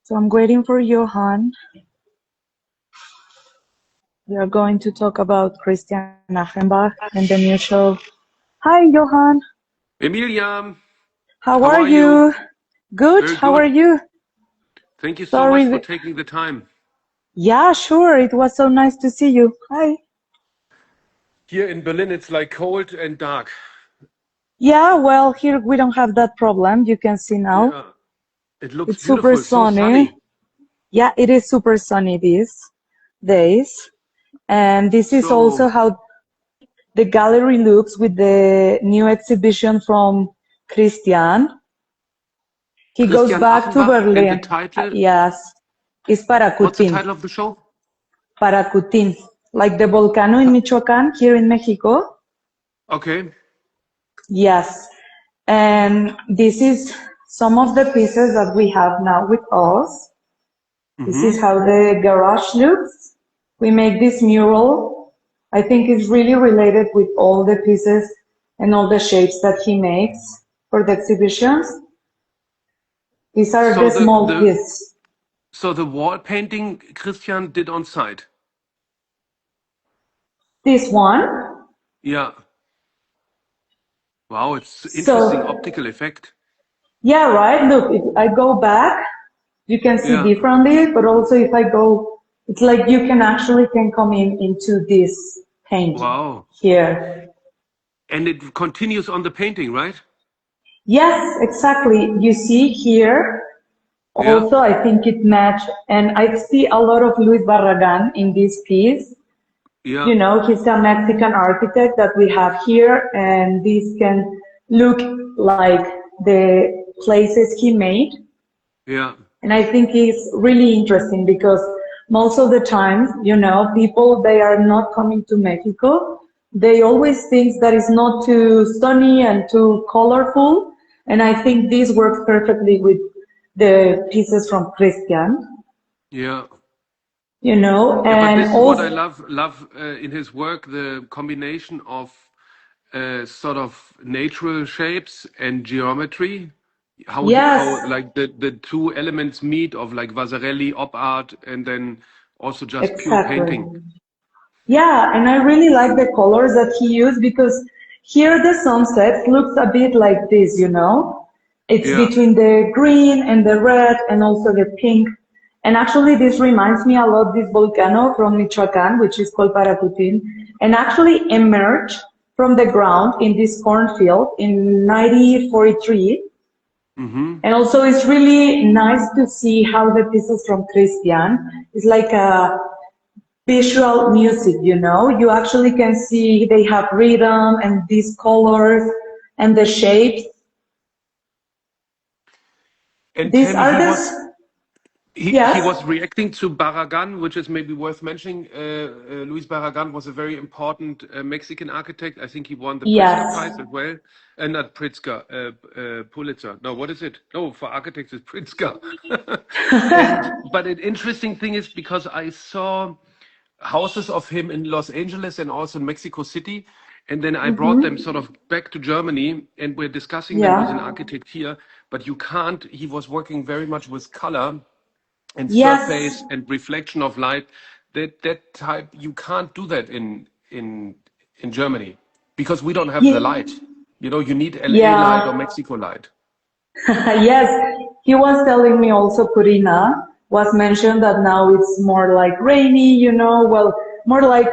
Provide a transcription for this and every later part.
So I'm waiting for Johann. We are going to talk about Christian Achenbach and the new show. Hi, Johann. Emilia, How how are are you? you? Good. Very How are good. you? Thank you so Sorry. much for taking the time. Yeah, sure. It was so nice to see you. Hi. Here in Berlin, it's like cold and dark. Yeah, well, here we don't have that problem. You can see now. Yeah, it looks It's super beautiful, so sunny. sunny. Yeah, it is super sunny these days. And this is also So, how the gallery looks with the new exhibition from Christian. He goes Christian back to Achenbach, and the Berlin. title, Yes, it's what's the Paracutin. title of the show? Paracutin, like the volcano in Michoacan, here in Mexico. Okay. Yes, and this is some of the pieces that we have now with us. This is how the garage looks. We make this mural. I think it's really related with all the pieces and all the shapes that he makes for the exhibitions. These are So the small pieces. so the wall painting Christian did on site. This one. Yeah. Wow, it's interesting So, optical effect. yeah, right. Look, if I go back, you can see Yeah. differently, but also if I go, it's like you can actually come in into this paint Wow. here. And it continues on the painting, right? Yes, exactly. You see here, Yeah. also I think it matched, and I see a lot of Luis Barragan in this piece. Yeah. You know, he's a Mexican architect that we have here, and this can look like the places he made. Yeah. And I think it's really interesting because most of the time, you know, people, they are not coming to Mexico. They always think that it's not too sunny and too colorful. And I think this works perfectly with the pieces from Christian, Yeah. you know, Yeah, but and this is what I also, love in his work, the combination of sort of natural shapes and geometry. How yes, like the two elements meet of like Vasarely, op art, and then also just pure exactly. painting. Yeah, and I really like the colors that he used because here the sunset looks a bit like this, you know? It's Yeah. between the green and the red and also the pink. And actually this reminds me a lot this volcano from Michoacan, which is called Paracutin, and actually emerged from the ground in this cornfield in 1943. Mm-hmm. And also it's really nice to see how the pieces from Christian is like a visual music, you know. You actually can see they have rhythm and these colors and the shapes. And These Tammy, are he was the, he yes, was reacting to Barragan, which is maybe worth mentioning. Luis Barragan was a very important Mexican architect. I think he won the Pritzker yes, Prize as well. Not Pritzker, Pulitzer. No, what is it? No, for architects it's Pritzker. And but an interesting thing is because I saw houses of him in Los Angeles and also in Mexico City. And then I brought them sort of back to Germany and we're discussing them with an yeah, architect here. But you can't, he was working very much with color and yes, surface and reflection of light. That type, you can't do that in Germany because we don't have the yeah, light. You know, you need LA light or yeah. Mexico light. Yes, he was telling me also Purina was mentioned that now it's more like rainy, you know, well, more like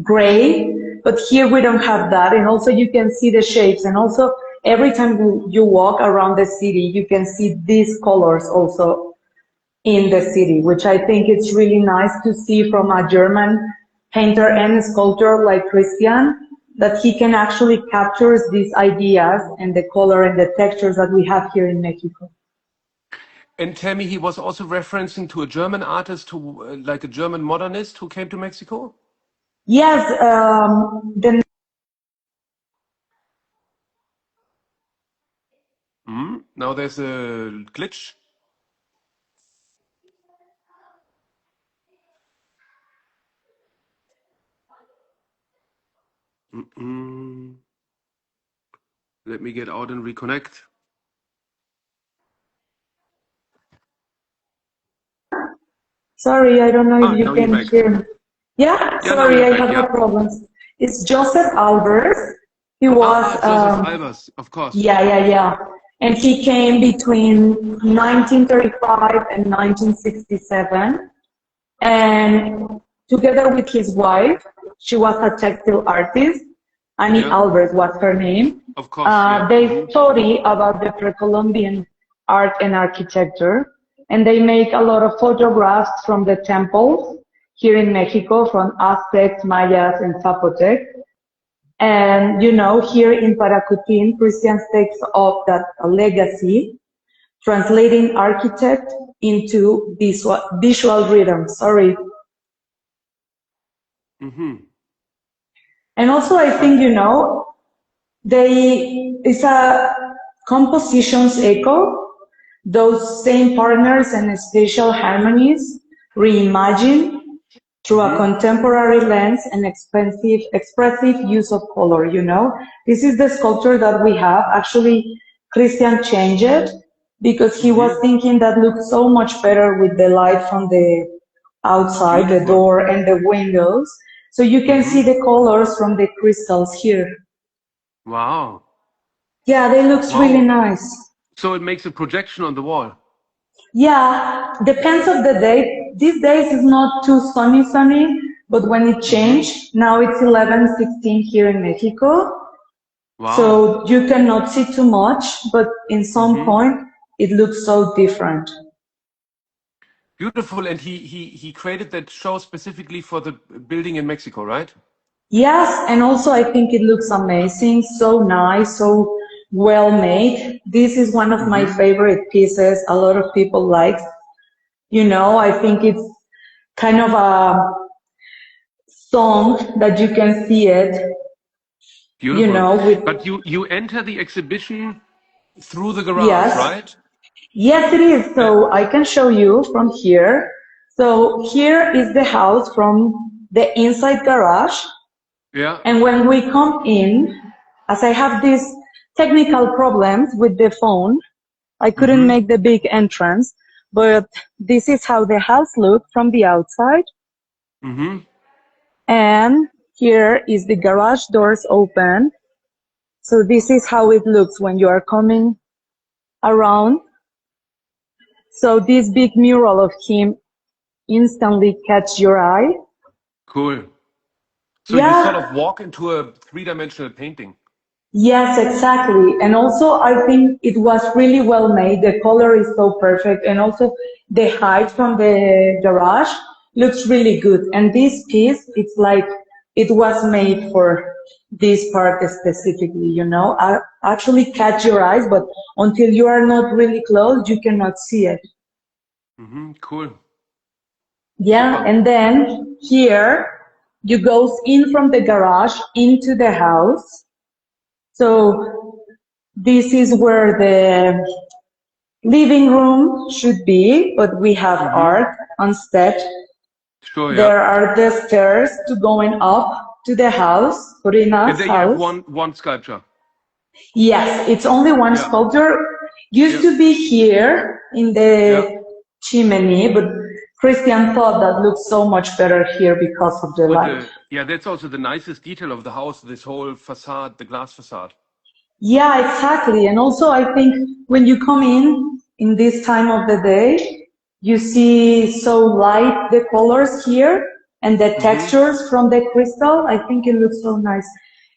gray, but here we don't have that. And also you can see the shapes. And also every time you walk around the city, you can see these colors also in the city, which I think it's really nice to see from a German painter and sculptor like Christian, that he can actually capture these ideas and the color and the textures that we have here in Mexico. And Tammy, he was also referencing to a German artist who, like a German modernist who came to Mexico. Yes, the Now there's a glitch. Mm. Let me get out and reconnect. Sorry, I don't know if you Now you're can back. hear me. Yeah, Yeah, now sorry, you're I back. have Yeah. a problems. It's Josef Albers. He was, Josef Albers, of course. yeah. And he came between 1935 and 1967. And together with his wife, she was a textile artist, Annie Yeah. Albers was her name. Of course, yeah. They study about the pre-Columbian art and architecture, and they make a lot of photographs from the temples here in Mexico, from Aztecs, Mayas, and Zapotec. And you know, here in Paracutín, Christian takes up that legacy, translating architect into visual rhythm. Sorry. And also, I think, you know, it's a compositions echo, those same partners and spatial harmonies reimagined through a contemporary lens and expressive use of color, you know. This is the sculpture that we have. Actually, Christian changed it because he was thinking that looked so much better with the light from the outside, the door and the windows. So you can see the colors from the crystals here. Wow. Yeah, they look really nice. So it makes a projection on the wall. Yeah, depends of the day. These days it's not too sunny, but when it changed, now it's 11:16 here in Mexico. Wow. So you cannot see too much, but in some point it looks so different. Beautiful, and he created that show specifically for the building in Mexico, right? Yes, and also I think it looks amazing, so nice, so well made. This is one of my favorite pieces. A lot of people like. You know, I think it's kind of a song that you can see it. Beautiful. You know, but you enter the exhibition through the garage, right? Yes, it is. So I can show you from here. So here is the house from the inside garage. Yeah. And when we come in, as I have these technical problems with the phone, I couldn't make the big entrance, but this is how the house looks from the outside. And here is the garage doors open. So this is how it looks when you are coming around. So this big mural of him instantly catch your eye. Cool. So you sort of walk into a three-dimensional painting. Yes, exactly. And also I think it was really well made. The color is so perfect. And also the height from the garage looks really good. And this piece, it's like it was made for this part specifically, you know. I actually catch your eyes, but until you are not really close, you cannot see it. Cool. Yeah, and then here you goes in from the garage into the house. So this is where the living room should be, but we have art instead. Sure, yeah. There are the stairs to going up to the house, Corina's there house. You have one sculpture. Yes, it's only one sculpture. Used to be here in the chimney, but Christian thought that looks so much better here because of the light. That's also the nicest detail of the house, this whole facade, the glass facade. Yeah, exactly. And also I think when you come in this time of the day, you see so light the colors here and the textures from the crystal. I think it looks so nice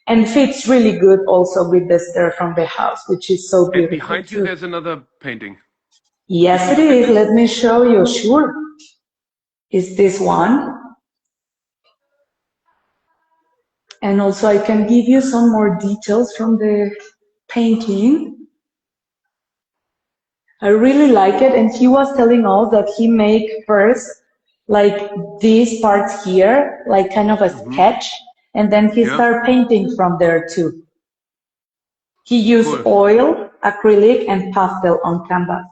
and fits really good also with the stair from the house, which is so beautiful. And behind you there's another painting. Yes, it is. Let me show you. Sure. Is this one? And also I can give you some more details from the painting. I really like it, and he was telling us that he make first like these parts here, like kind of a sketch, and then he start painting from there too. He used oil, acrylic, and pastel on canvas.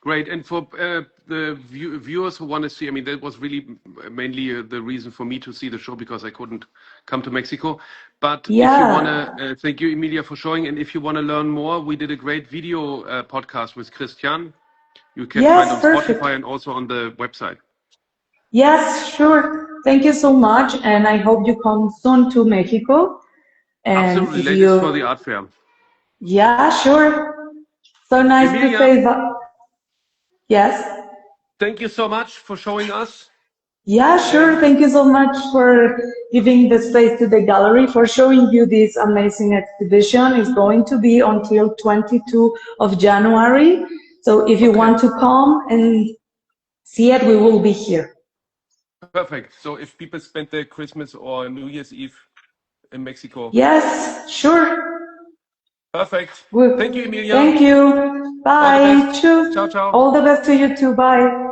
Great, and for the viewers who want to see, I mean, that was really mainly the reason for me to see the show because I couldn't come to Mexico. But if you want to, thank you, Emilia, for showing. And if you want to learn more, we did a great video podcast with Christian. You can Yes, find on perfect. Spotify and also on the website. Yes, sure. Thank you so much, and I hope you come soon to Mexico. And Absolutely, if ladies for the you, art fair. yeah, sure. So nice to Emilia, say that. Yes. thank you so much for showing us. Yeah, sure. And Thank you so much for giving the space to the gallery, for showing you this amazing exhibition. It's going to be until 22 of January. So if you okay, want to come and see it, we will be here. perfect. So if people spend their Christmas or New Year's Eve in Mexico. Yes, sure. Perfect. Good. Thank you, Emilia. Thank you. All the Bye. best. Cheers. Ciao, ciao. All the best to you too. Bye.